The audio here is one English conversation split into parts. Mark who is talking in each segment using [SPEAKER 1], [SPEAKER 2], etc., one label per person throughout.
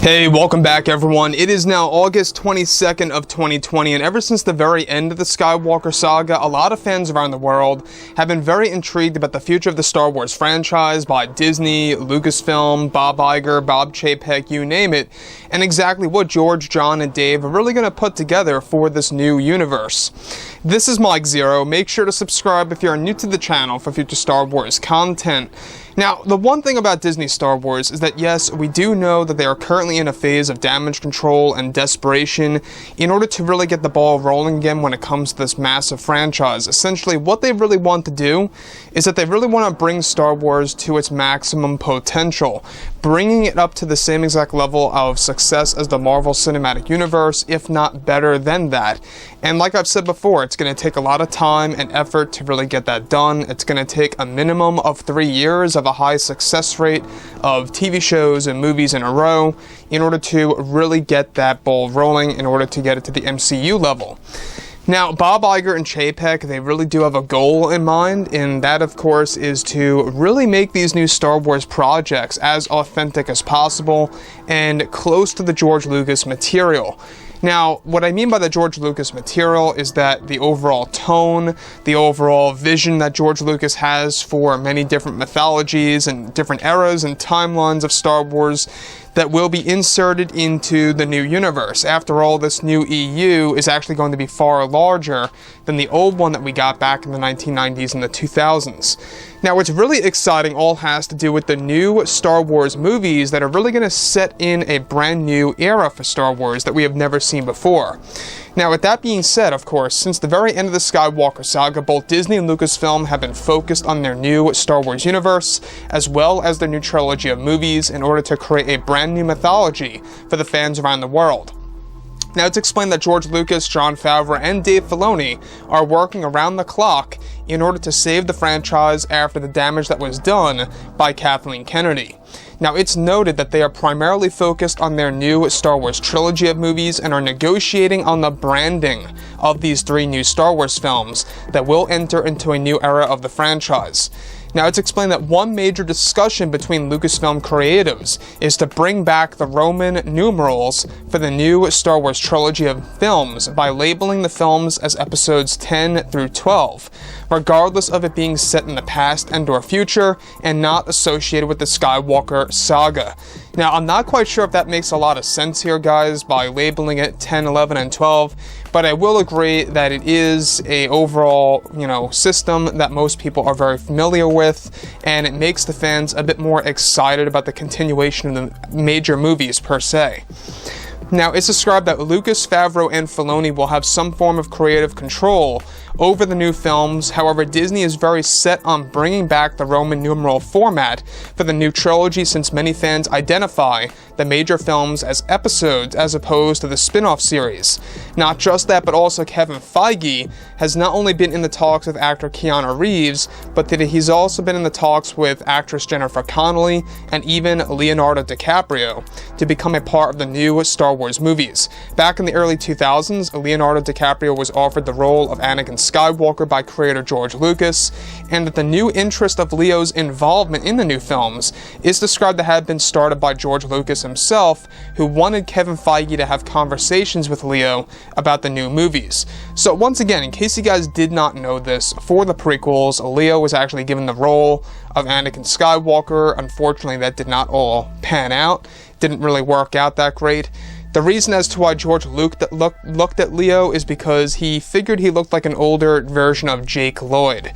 [SPEAKER 1] Hey, welcome back everyone. It is now August 22nd of 2020, and ever since the very end of the Skywalker saga, a lot of fans around the world have been very intrigued about the future of the Star Wars franchise by Disney, Lucasfilm, Bob Iger, Bob Chapek, you name it, and exactly what George, John, and Dave are really going to put together for this new universe. This is Mike Zero. Make sure to subscribe if you're new to the channel for future Star Wars content. Now, the one thing about Disney Star Wars is that yes, we do know that they are currently in a phase of damage control and desperation in order to really get the ball rolling again when it comes to this massive franchise. Essentially, what they really want to do is that they really want to bring Star Wars to its maximum potential, bringing it up to the same exact level of success as the Marvel Cinematic Universe, if not better than that. And like I've said before, it's going to take a lot of time and effort to really get that done. It's going to take a minimum of 3 years of a high success rate of TV shows and movies in a row in order to really get that ball rolling, in order to get it to the MCU level. Now, Bob Iger and Chapek, they really do have a goal in mind, and that, of course, is to really make these new Star Wars projects as authentic as possible and close to the George Lucas material. Now, what I mean by the George Lucas material is that the overall tone, the overall vision that George Lucas has for many different mythologies and different eras and timelines of Star Wars that will be inserted into the new universe. After all, this new EU is actually going to be far larger than the old one that we got back in the 1990s and the 2000s. Now, what's really exciting all has to do with the new Star Wars movies that are really going to set in a brand new era for Star Wars that we have never seen before. Now, with that being said, of course, since the very end of the Skywalker saga, both Disney and Lucasfilm have been focused on their new Star Wars universe, as well as their new trilogy of movies, in order to create a brand new mythology for the fans around the world. Now, it's explained that George Lucas, Jon Favreau, and Dave Filoni are working around the clock in order to save the franchise after the damage that was done by Kathleen Kennedy. Now, it's noted that they are primarily focused on their new Star Wars trilogy of movies and are negotiating on the branding of these 3 new Star Wars films that will enter into a new era of the franchise. Now, it's explained that one major discussion between Lucasfilm creatives is to bring back the Roman numerals for the new Star Wars trilogy of films by labeling the films as episodes 10 through 12, regardless of it being set in the past and/or future and not associated with the Skywalker saga. Now, I'm not quite sure if that makes a lot of sense here, guys, by labeling it 10, 11, and 12, but I will agree that it is a overall, system that most people are very familiar with, and it makes the fans a bit more excited about the continuation of the major movies per se. Now, it's described that Lucas, Favreau, and Filoni will have some form of creative control over the new films. However, Disney is very set on bringing back the Roman numeral format for the new trilogy, since many fans identify the major films as episodes as opposed to the spin-off series. Not just that, but also Kevin Feige has not only been in the talks with actor Keanu Reeves, but that he's also been in the talks with actress Jennifer Connelly and even Leonardo DiCaprio to become a part of the new Star Wars movies. Back in the early 2000s, Leonardo DiCaprio was offered the role of Anakin Skywalker by creator George Lucas, and that the new interest of Leo's involvement in the new films is described to have been started by George Lucas himself, who wanted Kevin Feige to have conversations with Leo about the new movies. So once again, in case you guys did not know this, for the prequels, Leo was actually given the role of Anakin Skywalker. Unfortunately, that did not all pan out. Didn't really work out that great. The reason as to why George looked at Leo is because he figured he looked like an older version of Jake Lloyd.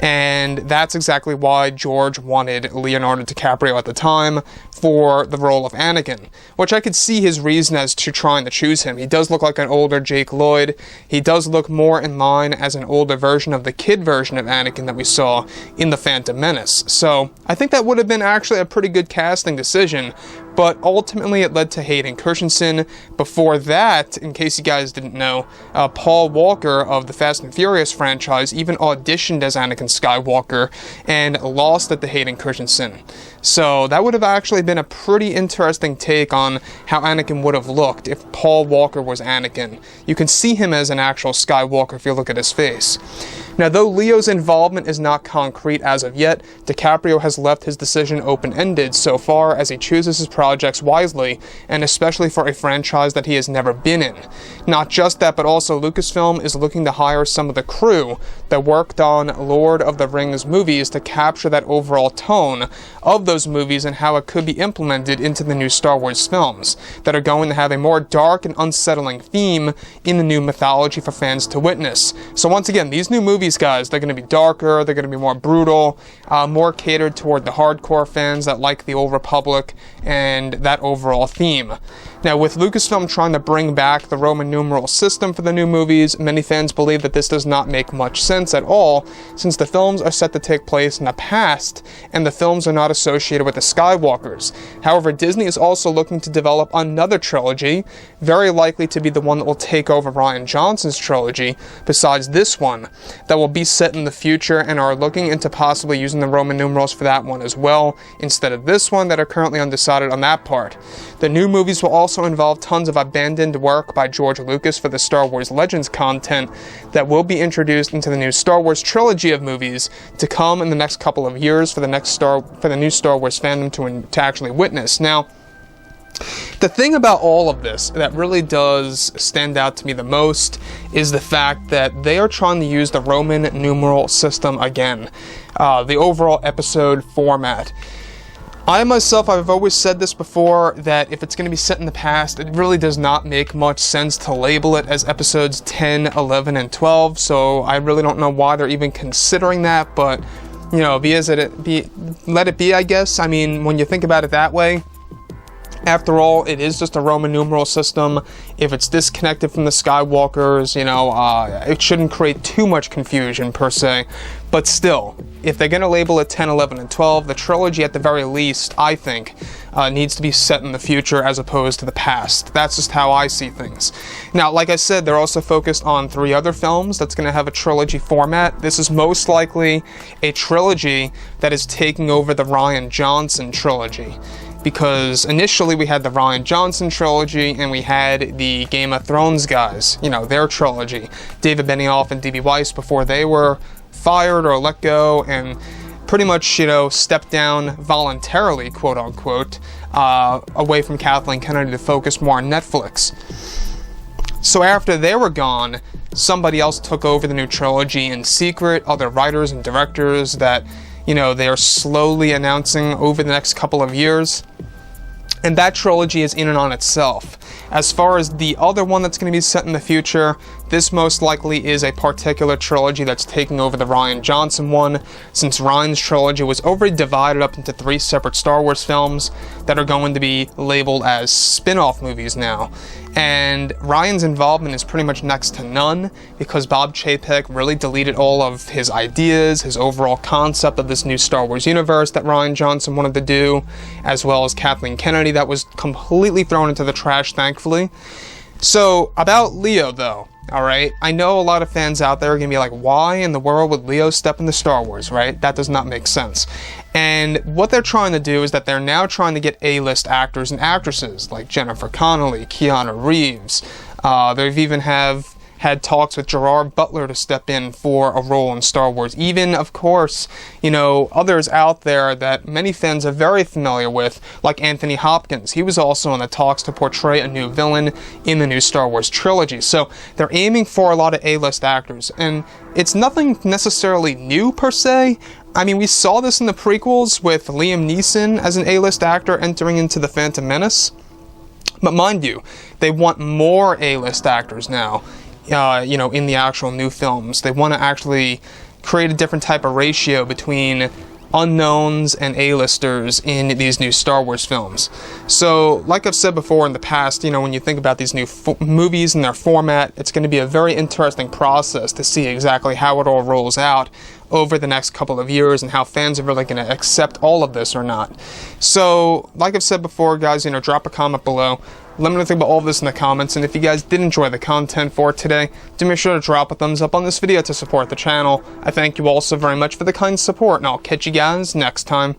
[SPEAKER 1] And that's exactly why George wanted Leonardo DiCaprio at the time for the role of Anakin, which I could see his reason as to trying to choose him. He does look like an older Jake Lloyd. He does look more in line as an older version of the kid version of Anakin that we saw in The Phantom Menace. So I think that would have been actually a pretty good casting decision, but ultimately it led to Hayden Christensen. Before that, in case you guys didn't know, Paul Walker of the Fast and Furious franchise even auditioned as Anakin Skywalker and lost it to Hayden Christensen. So that would have actually been a pretty interesting take on how Anakin would have looked if Paul Walker was Anakin. You can see him as an actual Skywalker if you look at his face. Now, though Leo's involvement is not concrete as of yet, DiCaprio has left his decision open-ended so far as he chooses his projects wisely, and especially for a franchise that he has never been in. Not just that, but also Lucasfilm is looking to hire some of the crew that worked on Lord of the Rings movies to capture that overall tone of those movies and how it could be implemented into the new Star Wars films that are going to have a more dark and unsettling theme in the new mythology for fans to witness. So once again, these new movies, guys, they're going to be darker, they're going to be more brutal, more catered toward the hardcore fans that like the Old Republic and that overall theme. Now, with Lucasfilm trying to bring back the Roman numeral system for the new movies, many fans believe that this does not make much sense at all, since the films are set to take place in the past, and the films are not associated with the Skywalkers. However, Disney is also looking to develop another trilogy, very likely to be the one that will take over Rian Johnson's trilogy, besides this one, that will be set in the future, and are looking into possibly using the Roman numerals for that one as well, instead of this one that are currently undecided on that part. The new movies will also involve tons of abandoned work by George Lucas for the Star Wars Legends content that will be introduced into the new Star Wars trilogy of movies to come in the next couple of years for the new Star Wars fandom to actually witness. Now, the thing about all of this that really does stand out to me the most is the fact that they are trying to use the Roman numeral system again, the overall episode format. I myself, I've always said this before, that if it's going to be set in the past, it really does not make much sense to label it as episodes 10, 11, and 12, so I really don't know why they're even considering that, but, you know, let it be, I guess. I mean, when you think about it that way, after all, it is just a Roman numeral system. If it's disconnected from the Skywalkers, you know, it shouldn't create too much confusion per se. But still, if they're going to label it 10, 11, and 12, the trilogy at the very least, I think, needs to be set in the future as opposed to the past. That's just how I see things. Now, like I said, they're also focused on 3 other films that's going to have a trilogy format. This is most likely a trilogy that is taking over the Rian Johnson trilogy. Because initially we had the Rian Johnson trilogy and we had the Game of Thrones guys, you know, their trilogy. David Benioff and D.B. Weiss before they were fired or let go and pretty much, you know, stepped down voluntarily, quote unquote, away from Kathleen Kennedy to focus more on Netflix. So after they were gone, somebody else took over the new trilogy in secret, other writers and directors that, you know, they are slowly announcing over the next couple of years. And that trilogy is in and on itself. As far as the other one that's going to be set in the future, this most likely is a particular trilogy that's taking over the Rian Johnson one, since Rian's trilogy was already divided up into 3 separate Star Wars films that are going to be labeled as spin-off movies now. And Rian's involvement is pretty much next to none, because Bob Chapek really deleted all of his ideas, his overall concept of this new Star Wars universe that Rian Johnson wanted to do, as well as Kathleen Kennedy. That was completely thrown into the trash, thankfully. So, about Leo, though, alright? I know a lot of fans out there are going to be like, why in the world would Leo step into Star Wars, right? That does not make sense. And what they're trying to do is that they're now trying to get A-list actors and actresses, like Jennifer Connelly, Keanu Reeves. They've even had talks with Gerard Butler to step in for a role in Star Wars. Even, of course, you know, others out there that many fans are very familiar with, like Anthony Hopkins. He was also in the talks to portray a new villain in the new Star Wars trilogy. So they're aiming for a lot of A-list actors, and it's nothing necessarily new per se. I mean, we saw this in the prequels with Liam Neeson as an A-list actor entering into The Phantom Menace. But mind you, they want more A-list actors now. You know, in the actual new films. They want to actually create a different type of ratio between unknowns and A-listers in these new Star Wars films. So, like I've said before in the past, you know, when you think about these new movies and their format, it's going to be a very interesting process to see exactly how it all rolls out over the next couple of years and how fans are really going to accept all of this or not. So, like I've said before, guys, you know, drop a comment below. Let me know what you think about all of this in the comments, and if you guys did enjoy the content for today, do make sure to drop a thumbs up on this video to support the channel. I thank you all so very much for the kind support, and I'll catch you guys next time.